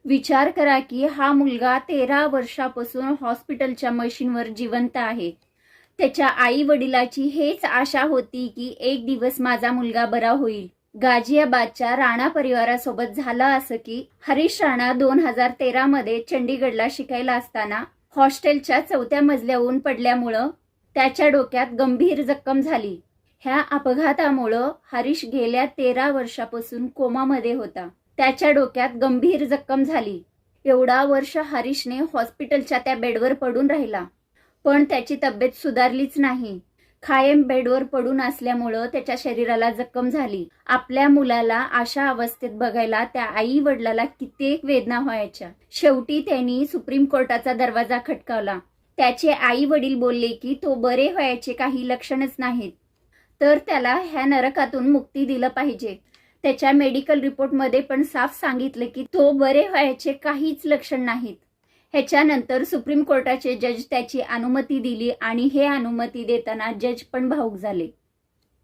विचार करा की हा मुलगा 13 वर्षापासून हॉस्पिटलच्या मशीनवर जिवंत आहे. त्याच्या आई वडिलाची हेच आशा होती की एक दिवस माझा मुलगा बरा होईल. गाझियाबादच्या राणा परिवारासोबत झालं असं की हरीश राणा 2013 मध्ये चंडीगडला शिकायला असताना हॉस्टेलच्या 4थ्या मजल्यावरून पडल्यामुळं त्याच्या डोक्यात गंभीर जखम झाली. ह्या अपघातामुळं हरीश गेल्या 13 वर्षापासून कोमामध्ये होता. त्याच्या डोक्यात गंभीर जखम झाली. एवढा वर्ष हरीशने हॉस्पिटलच्या त्या बेडवर पडून राहिला, पण त्याची तब्येत सुधारलीच नाही. कायम बेडवर पडून असल्यामुळं त्याच्या शरीराला जखम झाली. आपल्या मुलाला अशा अवस्थेत बघायला त्या आई वडिलाला कित्येक वेदना व्हायच्या. शेवटी त्यांनी सुप्रीम कोर्टाचा दरवाजा खटकावला. त्याचे आई वडील बोलले की तो बरे व्हायचे काही लक्षणच नाहीत, तर त्याला ह्या नरकातून मुक्ती दिलं पाहिजे. त्याच्या मेडिकल रिपोर्टमध्ये पण साफ सांगितलं की तो बरे व्हायचे काहीच लक्षण नाहीत. ह्याच्यानंतर सुप्रीम कोर्टाचे जज त्याची अनुमती दिली आणि हे अनुमती देताना जज पण भावूक झाले.